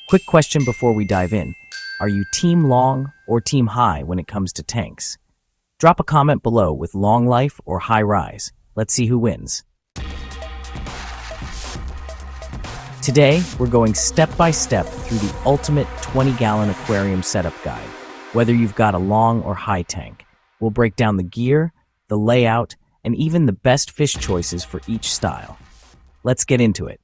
Quick question before we dive in. Are you team long or team high when it comes to tanks? Drop a comment below with long life or high rise. Let's see who wins. Today, we're going step by step through the ultimate 20-gallon aquarium setup guide. Whether you've got a long or high tank, we'll break down the gear, the layout, and even the best fish choices for each style. Let's get into it.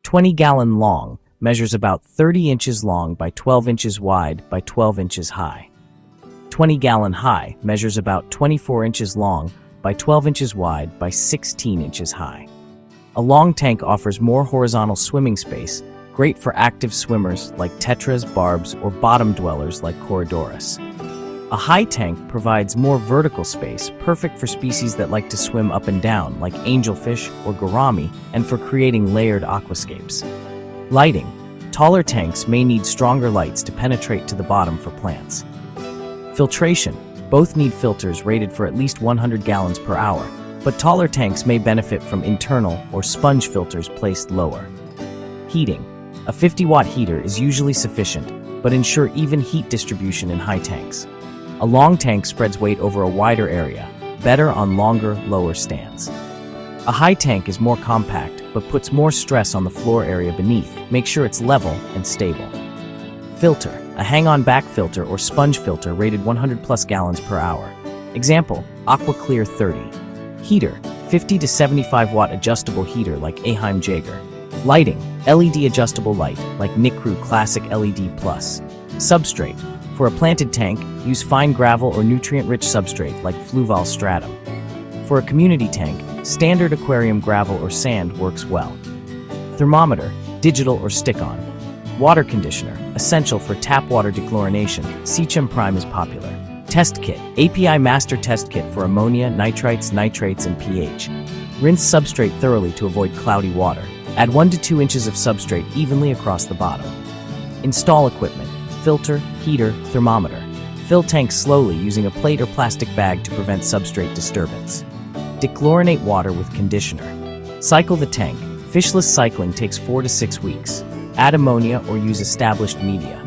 20-gallon long measures about 30 inches long by 12 inches wide by 12 inches high. 20-gallon high measures about 24 inches long by 12 inches wide by 16 inches high. A long tank offers more horizontal swimming space, great for active swimmers like tetras, barbs, or bottom dwellers like Corydoras. A high tank provides more vertical space, perfect for species that like to swim up and down like angelfish or gourami, and for creating layered aquascapes. Lighting. Taller tanks may need stronger lights to penetrate to the bottom for plants. Filtration. Both need filters rated for at least 100 gallons per hour, but taller tanks may benefit from internal or sponge filters placed lower. Heating. A 50-watt heater is usually sufficient, but ensure even heat distribution in high tanks. A long tank spreads weight over a wider area, better on longer, lower stands. A high tank is more compact, but puts more stress on the floor area beneath. Make sure it's level and stable. Filter. A hang-on back filter or sponge filter rated 100 plus gallons per hour. Example, AquaClear 30. Heater. 50 to 75 watt adjustable heater like Aheim Jaeger. Lighting. LED adjustable light like Nicru Classic LED Plus. Substrate. For a planted tank, use fine gravel or nutrient-rich substrate like Fluval Stratum. For a community tank, standard aquarium gravel or sand works well. Thermometer. Digital or stick-on. Water conditioner, essential for tap water dechlorination. Seachem Prime is popular. Test kit, API master test kit for ammonia, nitrites, nitrates, and pH. Rinse substrate thoroughly to avoid cloudy water. Add 1 to 2 inches of substrate evenly across the bottom. Install equipment, filter, heater, thermometer. Fill tanks slowly using a plate or plastic bag to prevent substrate disturbance. Dechlorinate water with conditioner. Cycle the tank. Fishless cycling takes 4 to 6 weeks. Add ammonia or use established media.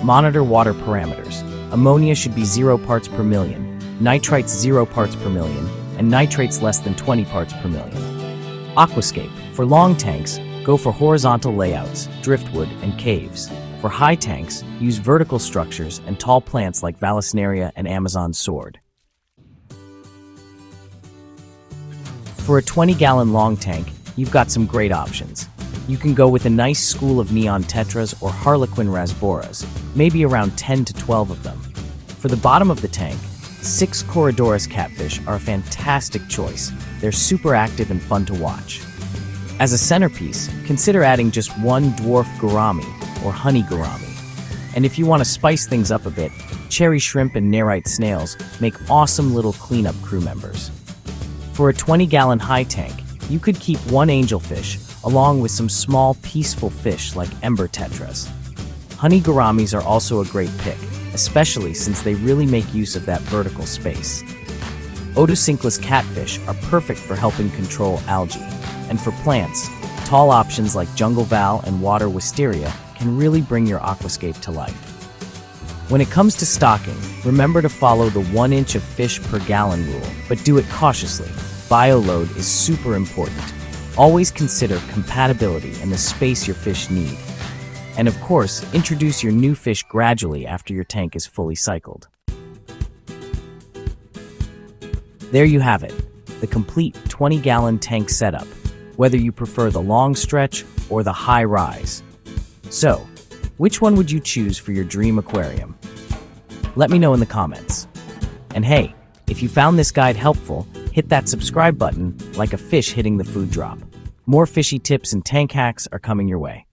Monitor water parameters. Ammonia should be 0 parts per million, nitrites 0 parts per million, and nitrates less than 20 parts per million. Aquascape. For long tanks, go for horizontal layouts, driftwood, and caves. For high tanks, use vertical structures and tall plants like Vallisneria and Amazon sword. For a 20-gallon long tank, you've got some great options. You can go with a nice school of neon tetras or harlequin rasboras, maybe around 10 to 12 of them. For the bottom of the tank, 6 Corydoras catfish are a fantastic choice. They're super active and fun to watch. As a centerpiece, consider adding just 1 dwarf gourami or honey gourami. And if you want to spice things up a bit, cherry shrimp and nerite snails make awesome little cleanup crew members. For a 20-gallon high tank, you could keep 1 angelfish along with some small, peaceful fish like ember tetras. Honey gouramis are also a great pick, especially since they really make use of that vertical space. Otocinclus catfish are perfect for helping control algae. And for plants, tall options like jungle val and water wisteria can really bring your aquascape to life. When it comes to stocking, remember to follow the 1 inch of fish per gallon rule, but do it cautiously. Bioload is super important. Always consider compatibility and the space your fish need. And of course, introduce your new fish gradually after your tank is fully cycled. There you have it, the complete 20-gallon tank setup, whether you prefer the long stretch or the high rise. So, which one would you choose for your dream aquarium? Let me know in the comments. And hey, if you found this guide helpful, hit that subscribe button like a fish hitting the food drop. More fishy tips and tank hacks are coming your way.